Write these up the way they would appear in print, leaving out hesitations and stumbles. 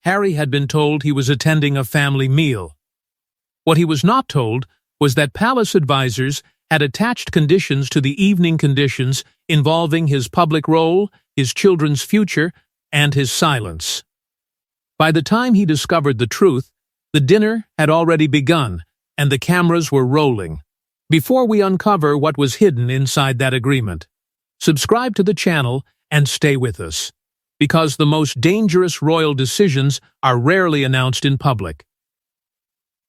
Harry had been told he was attending a family meal. What he was not told was that palace advisors had attached conditions to the evening conditions involving his public role, his children's future, and his silence. By the time he discovered the truth, the dinner had already begun, and the cameras were rolling. Before we uncover what was hidden inside that agreement, subscribe to the channel and stay with us, because the most dangerous royal decisions are rarely announced in public.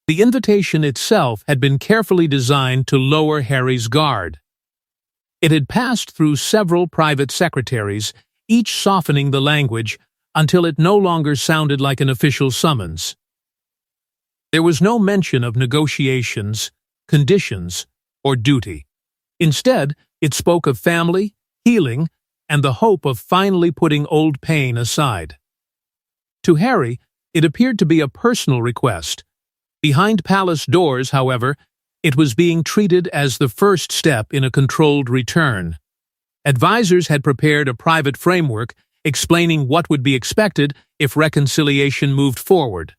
The invitation itself had been carefully designed to lower Harry's guard. It had passed through several private secretaries, each softening the language until it no longer sounded like an official summons. There was no mention of negotiations, conditions, or duty. Instead, it spoke of family, healing, and the hope of finally putting old pain aside. To Harry, it appeared to be a personal request. Behind palace doors, however, it was being treated as the first step in a controlled return. Advisors had prepared a private framework explaining what would be expected if reconciliation moved forward.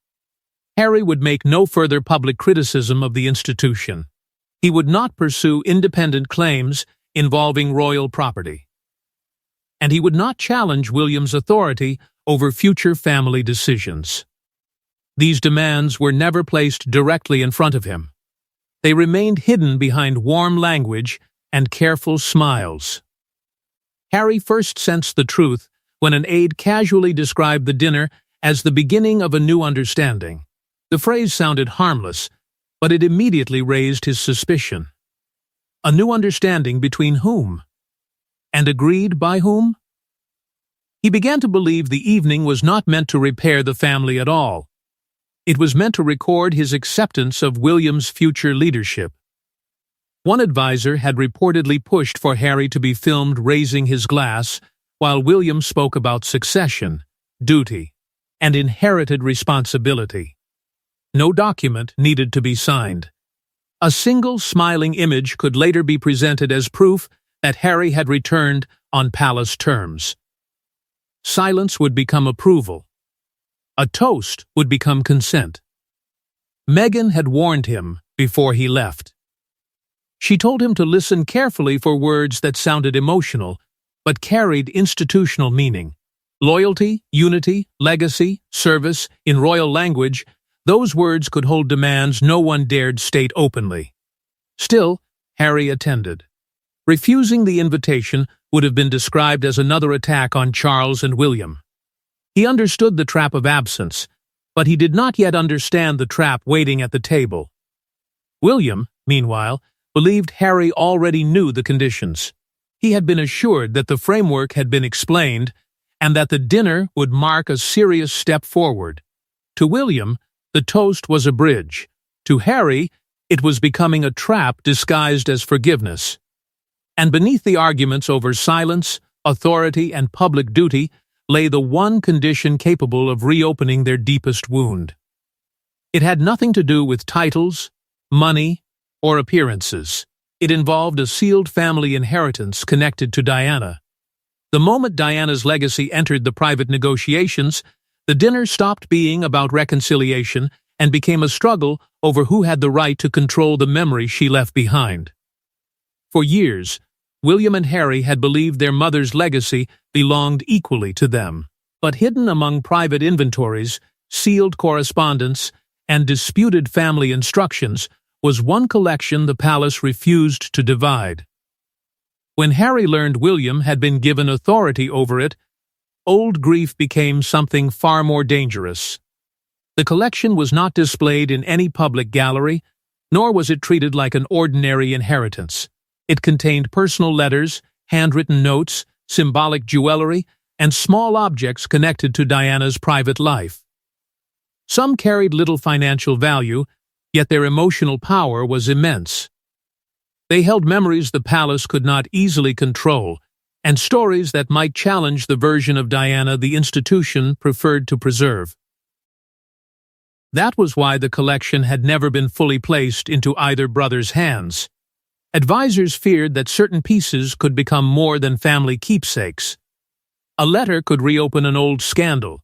Harry would make no further public criticism of the institution. He would not pursue independent claims involving royal property. And he would not challenge William's authority over future family decisions. These demands were never placed directly in front of him. They remained hidden behind warm language and careful smiles. Harry first sensed the truth when an aide casually described the dinner as the beginning of a new understanding. The phrase sounded harmless, but it immediately raised his suspicion. A new understanding between whom? And agreed by whom? He began to believe the evening was not meant to repair the family at all. It was meant to record his acceptance of William's future leadership. One advisor had reportedly pushed for Harry to be filmed raising his glass, while William spoke about succession, duty, and inherited responsibility. No document needed to be signed. A single smiling image could later be presented as proof that Harry had returned on palace terms. Silence would become approval. A toast would become consent. Meghan had warned him before he left. She told him to listen carefully for words that sounded emotional, but carried institutional meaning. Loyalty, unity, legacy, service, in royal language, those words could hold demands no one dared state openly. Still, Harry attended. Refusing the invitation would have been described as another attack on Charles and William. He understood the trap of absence, but he did not yet understand the trap waiting at the table. William, meanwhile, believed Harry already knew the conditions. He had been assured that the framework had been explained and that the dinner would mark a serious step forward. To William, the toast was a bridge. To Harry, it was becoming a trap disguised as forgiveness. And beneath the arguments over silence, authority, and public duty lay the one condition capable of reopening their deepest wound. It had nothing to do with titles, money, or appearances. It involved a sealed family inheritance connected to Diana. The moment Diana's legacy entered the private negotiations, the dinner stopped being about reconciliation and became a struggle over who had the right to control the memory she left behind. For years, William and Harry had believed their mother's legacy belonged equally to them. But hidden among private inventories, sealed correspondence, and disputed family instructions was one collection the palace refused to divide. When Harry learned William had been given authority over it, old grief became something far more dangerous. The collection was not displayed in any public gallery, nor was it treated like an ordinary inheritance. It contained personal letters, handwritten notes, symbolic jewelry, and small objects connected to Diana's private life. Some carried little financial value, yet their emotional power was immense. They held memories the palace could not easily control, and stories that might challenge the version of Diana the institution preferred to preserve. That was why the collection had never been fully placed into either brother's hands. Advisors feared that certain pieces could become more than family keepsakes. A letter could reopen an old scandal.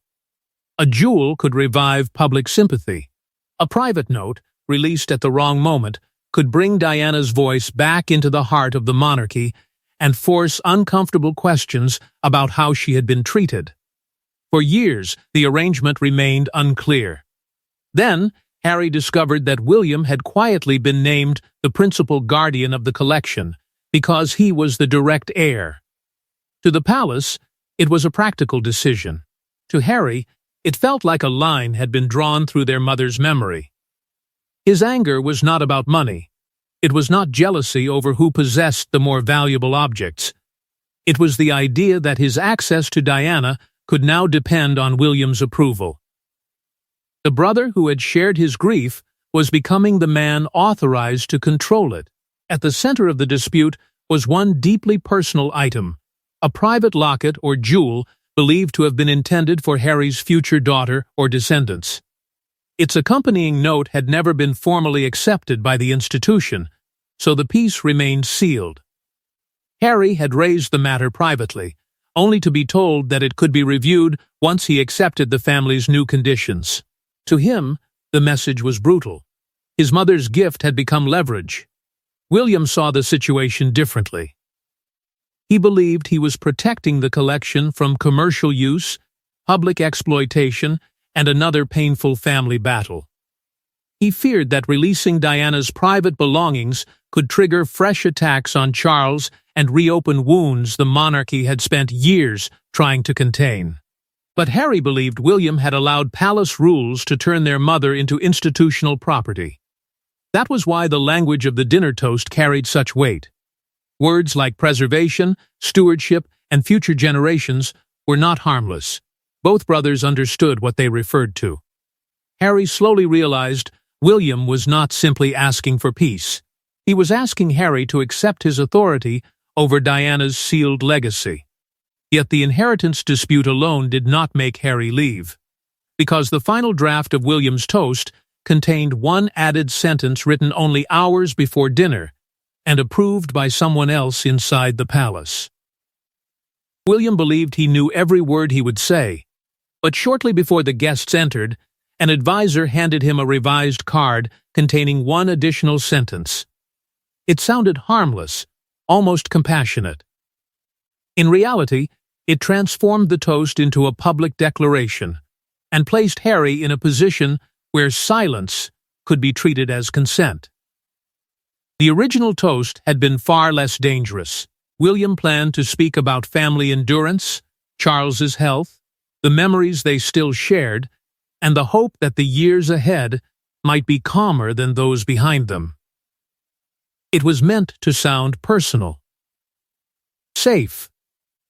A jewel could revive public sympathy. A private note, released at the wrong moment, could bring Diana's voice back into the heart of the monarchy and force uncomfortable questions about how she had been treated. For years, the arrangement remained unclear. Then, Harry discovered that William had quietly been named the principal guardian of the collection because he was the direct heir. To the palace, it was a practical decision. To Harry, it felt like a line had been drawn through their mother's memory. His anger was not about money. It was not jealousy over who possessed the more valuable objects. It was the idea that his access to Diana could now depend on William's approval. The brother who had shared his grief was becoming the man authorized to control it. At the center of the dispute was one deeply personal item, a private locket or jewel believed to have been intended for Harry's future daughter or descendants. Its accompanying note had never been formally accepted by the institution, so the piece remained sealed. Harry had raised the matter privately, only to be told that it could be reviewed once he accepted the family's new conditions. To him, the message was brutal. His mother's gift had become leverage. William saw the situation differently. He believed he was protecting the collection from commercial use, public exploitation, and another painful family battle. He feared that releasing Diana's private belongings could trigger fresh attacks on Charles and reopen wounds the monarchy had spent years trying to contain. But Harry believed William had allowed palace rules to turn their mother into institutional property. That was why the language of the dinner toast carried such weight. Words like preservation, stewardship, and future generations were not harmless. Both brothers understood what they referred to. Harry slowly realized William was not simply asking for peace. He was asking Harry to accept his authority over Diana's sealed legacy. Yet the inheritance dispute alone did not make Harry leave, because the final draft of William's toast contained one added sentence written only hours before dinner and approved by someone else inside the palace. William believed he knew every word he would say, but shortly before the guests entered, an advisor handed him a revised card containing one additional sentence. It sounded harmless, almost compassionate. In reality, it transformed the toast into a public declaration and placed Harry in a position where silence could be treated as consent. The original toast had been far less dangerous. William planned to speak about family endurance, Charles's health, the memories they still shared, and the hope that the years ahead might be calmer than those behind them. It was meant to sound personal. Safe.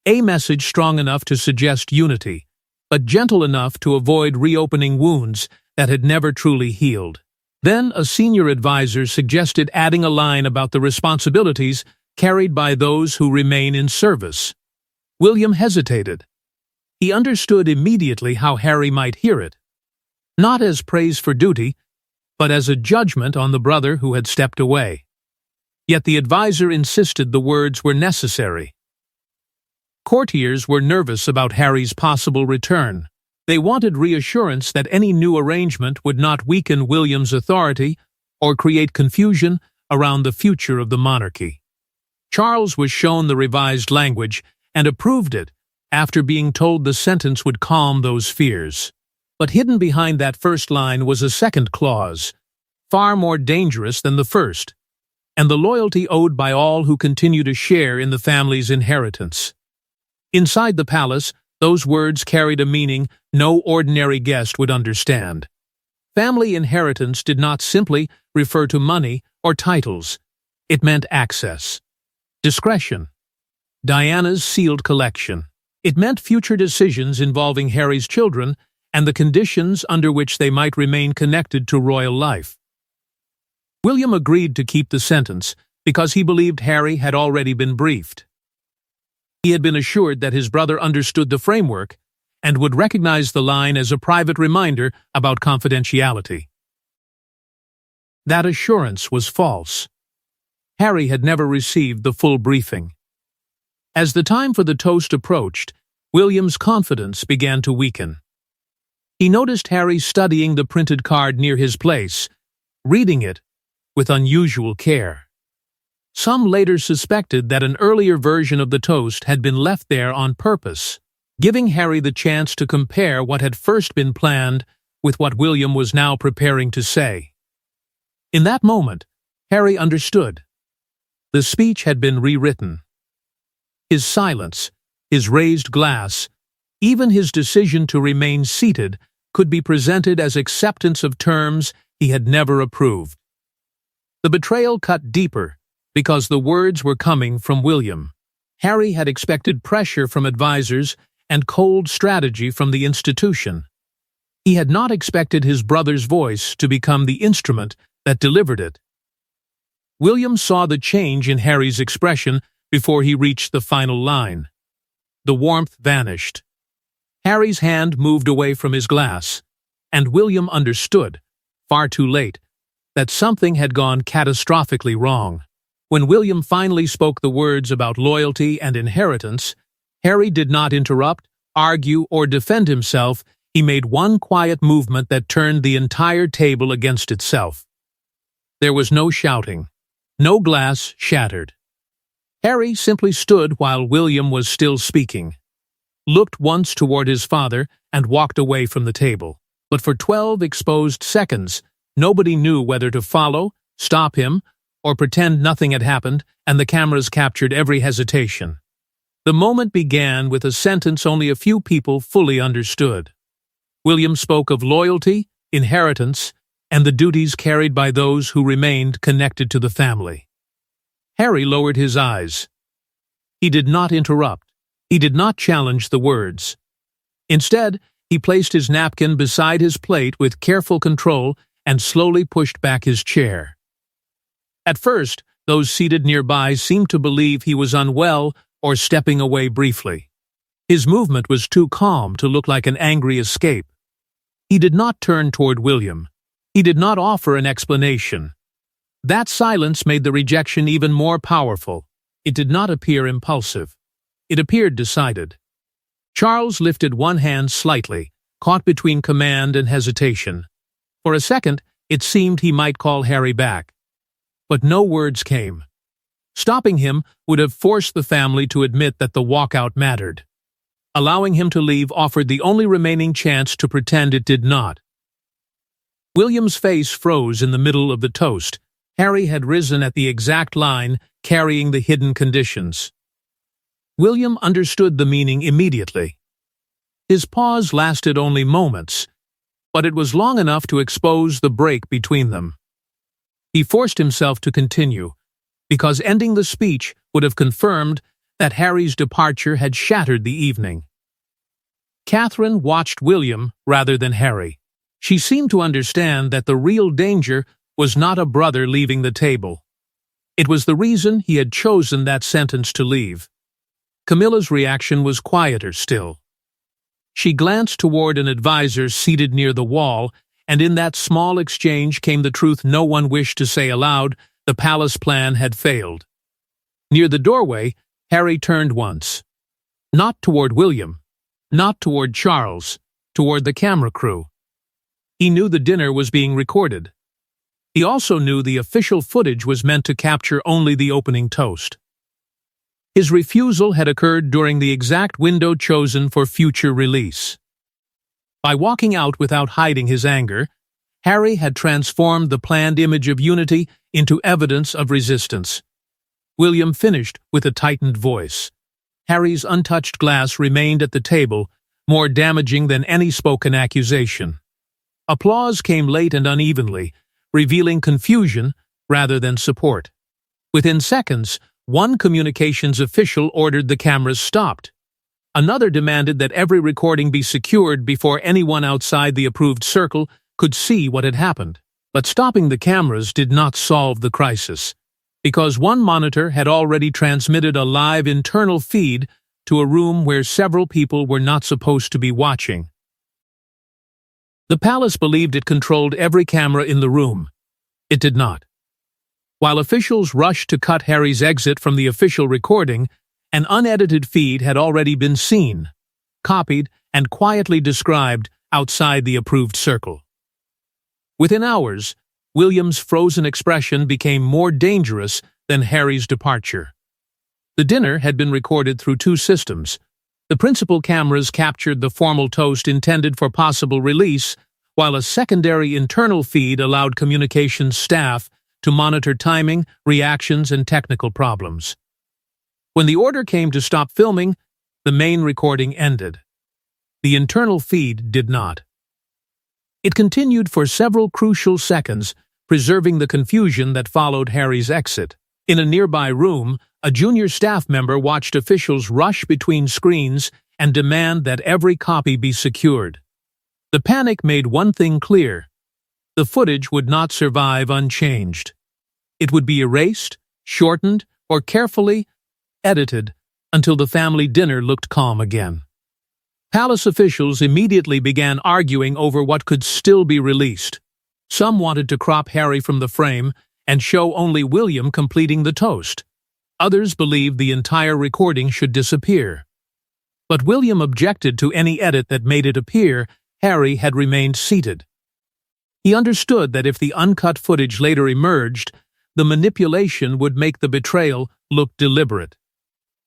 A message strong enough to suggest unity, but gentle enough to avoid reopening wounds that had never truly healed. Then a senior advisor suggested adding a line about the responsibilities carried by those who remain in service. William hesitated. He understood immediately how Harry might hear it, not as praise for duty, but as a judgment on the brother who had stepped away. Yet the advisor insisted the words were necessary. Courtiers were nervous about Harry's possible return. They wanted reassurance that any new arrangement would not weaken William's authority or create confusion around the future of the monarchy. Charles was shown the revised language and approved it after being told the sentence would calm those fears. But hidden behind that first line was a second clause, far more dangerous than the first, and the loyalty owed by all who continue to share in the family's inheritance. Inside the palace, those words carried a meaning no ordinary guest would understand. Family inheritance did not simply refer to money or titles. It meant access, discretion, Diana's sealed collection. It meant future decisions involving Harry's children and the conditions under which they might remain connected to royal life. William agreed to keep the sentence because he believed Harry had already been briefed. He had been assured that his brother understood the framework and would recognize the line as a private reminder about confidentiality. That assurance was false. Harry had never received the full briefing. As the time for the toast approached, William's confidence began to weaken. He noticed Harry studying the printed card near his place, reading it with unusual care. Some later suspected that an earlier version of the toast had been left there on purpose, giving Harry the chance to compare what had first been planned with what William was now preparing to say. In that moment, Harry understood. The speech had been rewritten. His silence, his raised glass, even his decision to remain seated could be presented as acceptance of terms he had never approved. The betrayal cut deeper because the words were coming from William. Harry had expected pressure from advisors and cold strategy from the institution. He had not expected his brother's voice to become the instrument that delivered it. William saw the change in Harry's expression before he reached the final line. The warmth vanished. Harry's hand moved away from his glass, and William understood, far too late, that something had gone catastrophically wrong. When William finally spoke the words about loyalty and inheritance, Harry did not interrupt, argue, or defend himself. He made one quiet movement that turned the entire table against itself. There was no shouting. No glass shattered. Harry simply stood while William was still speaking, looked once toward his father, and walked away from the table. But for 12 exposed seconds, nobody knew whether to follow, stop him, or pretend nothing had happened, and the cameras captured every hesitation. The moment began with a sentence only a few people fully understood. William spoke of loyalty, inheritance, and the duties carried by those who remained connected to the family. Harry lowered his eyes. He did not interrupt. He did not challenge the words. Instead, he placed his napkin beside his plate with careful control and slowly pushed back his chair. At first, those seated nearby seemed to believe he was unwell or stepping away briefly. His movement was too calm to look like an angry escape. He did not turn toward William. He did not offer an explanation. That silence made the rejection even more powerful. It did not appear impulsive. It appeared decided. Charles lifted one hand slightly, caught between command and hesitation. For a second, it seemed he might call Harry back. But no words came. Stopping him would have forced the family to admit that the walkout mattered. Allowing him to leave offered the only remaining chance to pretend it did not. William's face froze in the middle of the toast. Harry had risen at the exact line, carrying the hidden conditions. William understood the meaning immediately. His pause lasted only moments, but it was long enough to expose the break between them. He forced himself to continue, because ending the speech would have confirmed that Harry's departure had shattered the evening. Catherine watched William rather than Harry. She seemed to understand that the real danger was not a brother leaving the table. It was the reason he had chosen that sentence to leave. Camilla's reaction was quieter still. She glanced toward an advisor seated near the wall, and in that small exchange came the truth no one wished to say aloud: the palace plan had failed. Near the doorway, Harry turned once. Not toward William, not toward Charles, toward the camera crew. He knew the dinner was being recorded. He also knew the official footage was meant to capture only the opening toast. His refusal had occurred during the exact window chosen for future release. By walking out without hiding his anger, Harry had transformed the planned image of unity into evidence of resistance. William finished with a tightened voice. Harry's untouched glass remained at the table, more damaging than any spoken accusation. Applause came late and unevenly, revealing confusion rather than support. Within seconds, one communications official ordered the cameras stopped. Another demanded that every recording be secured before anyone outside the approved circle could see what had happened. But stopping the cameras did not solve the crisis, because one monitor had already transmitted a live internal feed to a room where several people were not supposed to be watching. The palace believed it controlled every camera in the room. It did not. While officials rushed to cut Harry's exit from the official recording, an unedited feed had already been seen, copied, and quietly described outside the approved circle. Within hours, William's frozen expression became more dangerous than Harry's departure. The dinner had been recorded through two systems. The principal cameras captured the formal toast intended for possible release, while a secondary internal feed allowed communications staff to monitor timing, reactions, and technical problems. When the order came to stop filming, the main recording ended. The internal feed did not. It continued for several crucial seconds, preserving the confusion that followed Harry's exit. In a nearby room, a junior staff member watched officials rush between screens and demand that every copy be secured. The panic made one thing clear: the footage would not survive unchanged. It would be erased, shortened, or carefully edited until the family dinner looked calm again. Palace officials immediately began arguing over what could still be released. Some wanted to crop Harry from the frame and show only William completing the toast. Others believed the entire recording should disappear. But William objected to any edit that made it appear Harry had remained seated. He understood that if the uncut footage later emerged, the manipulation would make the betrayal look deliberate.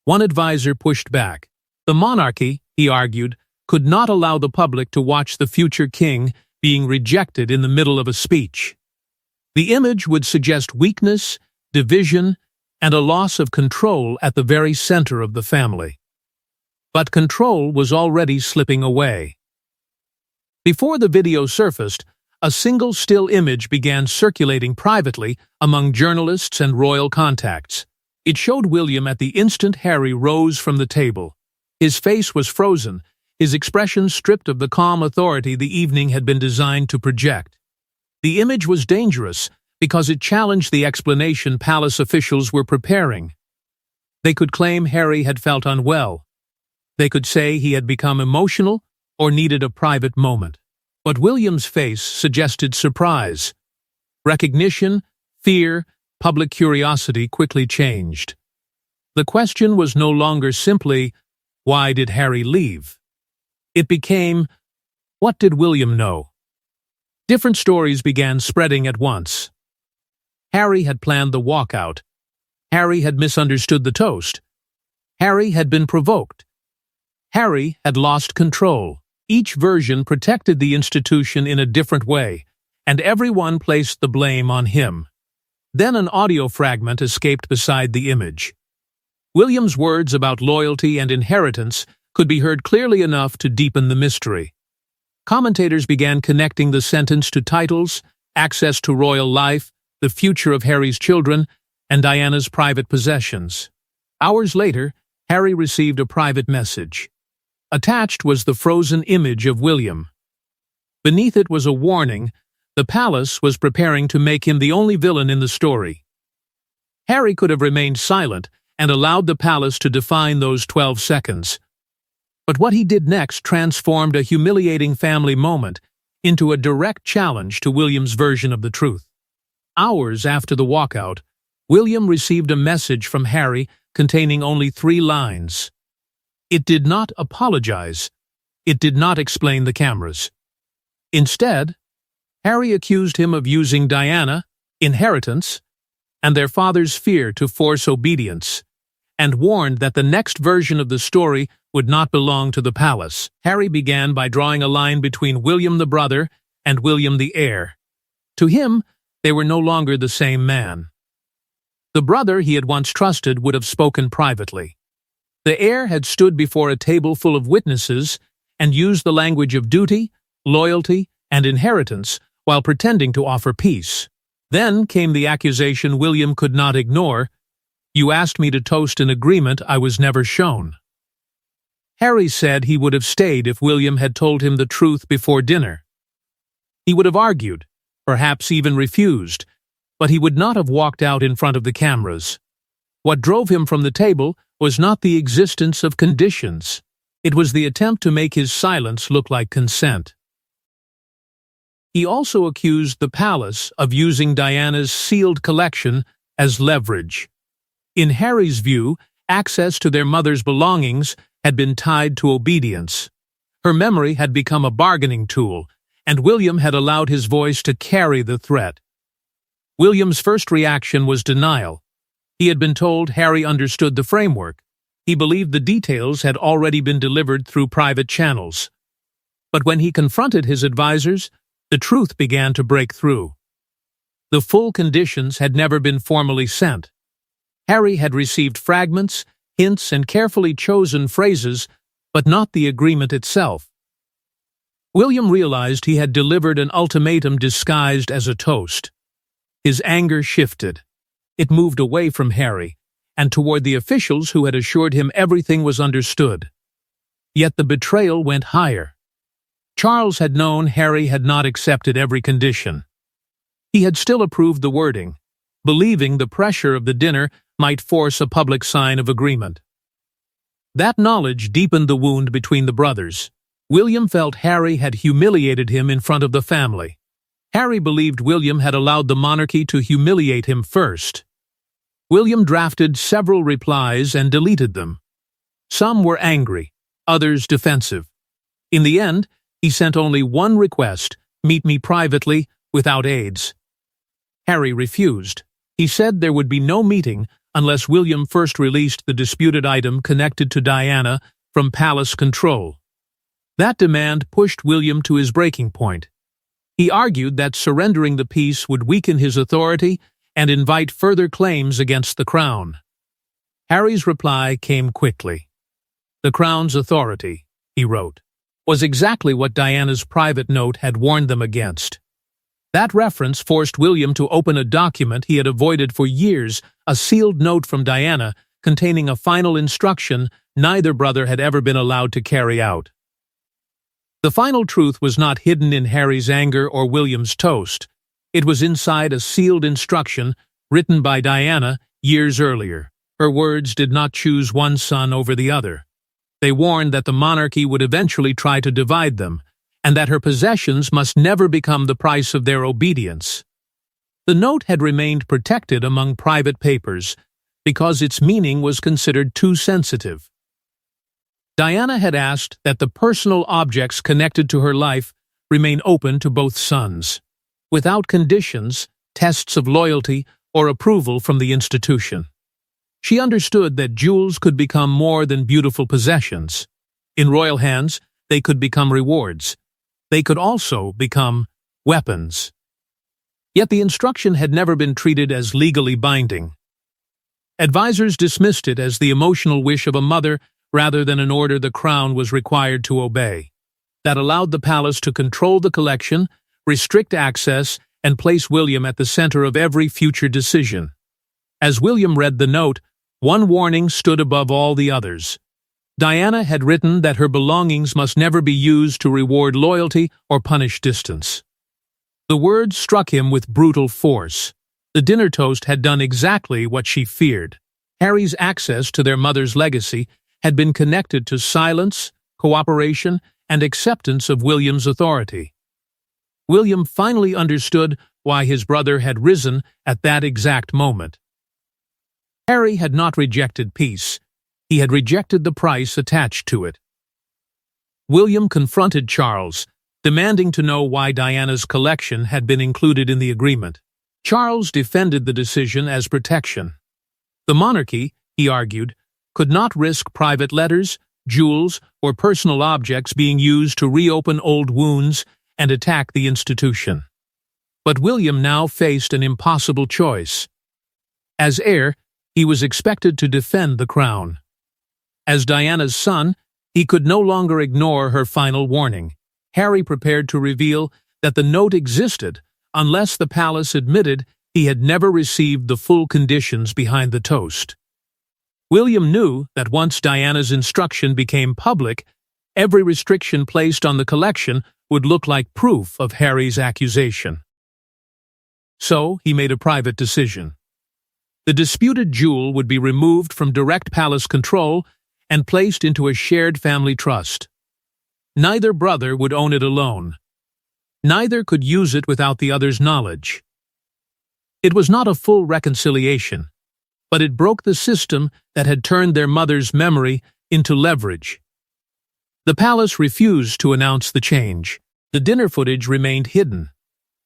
One advisor pushed back. The monarchy, he argued, could not allow the public to watch the future king being rejected in the middle of a speech. The image would suggest weakness, division, and a loss of control at the very center of the family. But control was already slipping away. Before the video surfaced, a single still image began circulating privately among journalists and royal contacts. It showed William at the instant Harry rose from the table. His face was frozen, his expression stripped of the calm authority the evening had been designed to project. The image was dangerous because it challenged the explanation palace officials were preparing. They could claim Harry had felt unwell. They could say he had become emotional or needed a private moment. But William's face suggested surprise. Recognition, fear, public curiosity quickly changed. The question was no longer simply, why did Harry leave? It became, what did William know? Different stories began spreading at once. Harry had planned the walkout. Harry had misunderstood the toast. Harry had been provoked. Harry had lost control. Each version protected the institution in a different way, and everyone placed the blame on him. Then an audio fragment escaped beside the image. William's words about loyalty and inheritance could be heard clearly enough to deepen the mystery. Commentators began connecting the sentence to titles, access to royal life, the future of Harry's children, and Diana's private possessions. Hours later, Harry received a private message. Attached was the frozen image of William. Beneath it was a warning: the palace was preparing to make him the only villain in the story. Harry could have remained silent and allowed the palace to define those 12 seconds. But what he did next transformed a humiliating family moment into a direct challenge to William's version of the truth. Hours after the walkout, William received a message from Harry containing only 3 lines. It did not apologize. It did not explain the cameras. Instead, Harry accused him of using Diana, inheritance, and their father's fear to force obedience, and warned that the next version of the story would not belong to the palace. Harry began by drawing a line between William the brother and William the heir. To him, they were no longer the same man. The brother he had once trusted would have spoken privately. The heir had stood before a table full of witnesses and used the language of duty, loyalty, and inheritance while pretending to offer peace. Then came the accusation William could not ignore: "You asked me to toast an agreement I was never shown." Harry said he would have stayed if William had told him the truth before dinner. He would have argued, perhaps even refused, but he would not have walked out in front of the cameras. What drove him from the table was not the existence of conditions. It was the attempt to make his silence look like consent. He also accused the palace of using Diana's sealed collection as leverage. In Harry's view, access to their mother's belongings had been tied to obedience. Her memory had become a bargaining tool, and William had allowed his voice to carry the threat. William's first reaction was denial. He had been told Harry understood the framework. He believed the details had already been delivered through private channels. But when he confronted his advisors, the truth began to break through. The full conditions had never been formally sent. Harry had received fragments, hints, and carefully chosen phrases, but not the agreement itself. William realized he had delivered an ultimatum disguised as a toast. His anger shifted. It moved away from Harry, and toward the officials who had assured him everything was understood. Yet the betrayal went higher. Charles had known Harry had not accepted every condition. He had still approved the wording, believing the pressure of the dinner might force a public sign of agreement. That knowledge deepened the wound between the brothers. William felt Harry had humiliated him in front of the family. Harry believed William had allowed the monarchy to humiliate him first. William drafted several replies and deleted them. Some were angry, others defensive. In the end, he sent only one request: meet me privately, without aides. Harry refused. He said there would be no meeting unless William first released the disputed item connected to Diana from palace control. That demand pushed William to his breaking point. He argued that surrendering the piece would weaken his authority and invite further claims against the crown. Harry's reply came quickly. The crown's authority, he wrote, was exactly what Diana's private note had warned them against. That reference forced William to open a document he had avoided for years, a sealed note from Diana containing a final instruction neither brother had ever been allowed to carry out. The final truth was not hidden in Harry's anger or William's toast. It was inside a sealed instruction written by Diana years earlier. Her words did not choose one son over the other. They warned that the monarchy would eventually try to divide them, and that her possessions must never become the price of their obedience. The note had remained protected among private papers because its meaning was considered too sensitive. Diana had asked that the personal objects connected to her life remain open to both sons, without conditions, tests of loyalty, or approval from the institution. She understood that jewels could become more than beautiful possessions. In royal hands, they could become rewards. They could also become weapons. Yet the instruction had never been treated as legally binding. Advisors dismissed it as the emotional wish of a mother rather than an order the crown was required to obey. That allowed the palace to control the collection, restrict access, and place William at the center of every future decision. As William read the note, one warning stood above all the others. Diana had written that her belongings must never be used to reward loyalty or punish distance. The words struck him with brutal force. The dinner toast had done exactly what she feared. Harry's access to their mother's legacy had been connected to silence, cooperation, and acceptance of William's authority. William finally understood why his brother had risen at that exact moment. Harry had not rejected peace. He had rejected the price attached to it. William confronted Charles, demanding to know why Diana's collection had been included in the agreement. Charles defended the decision as protection. The monarchy, he argued, could not risk private letters, jewels, or personal objects being used to reopen old wounds and attack the institution. But William now faced an impossible choice. As heir, he was expected to defend the crown. As Diana's son, he could no longer ignore her final warning. Harry prepared to reveal that the note existed unless the palace admitted he had never received the full conditions behind the toast. William knew that once Diana's instruction became public, every restriction placed on the collection would look like proof of Harry's accusation. So he made a private decision. The disputed jewel would be removed from direct palace control and placed into a shared family trust. Neither brother would own it alone. Neither could use it without the other's knowledge. It was not a full reconciliation, but it broke the system that had turned their mother's memory into leverage. The palace refused to announce the change. The dinner footage remained hidden.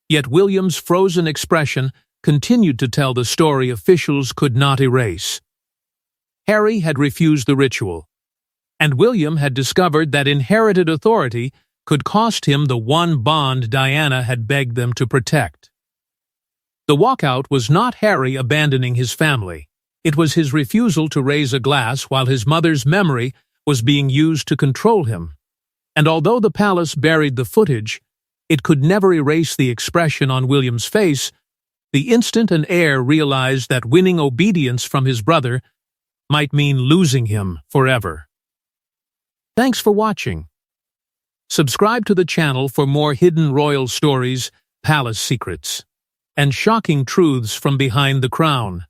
Yet William's frozen expression continued to tell the story officials could not erase. Harry had refused the ritual, and William had discovered that inherited authority could cost him the one bond Diana had begged them to protect. The walkout was not Harry abandoning his family. It was his refusal to raise a glass while his mother's memory was being used to control him. And although the palace buried the footage, it could never erase the expression on William's face the instant an heir realized that winning obedience from his brother might mean losing him forever. Thanks for watching. Subscribe to the channel for more hidden royal stories, palace secrets, and shocking truths from behind the crown.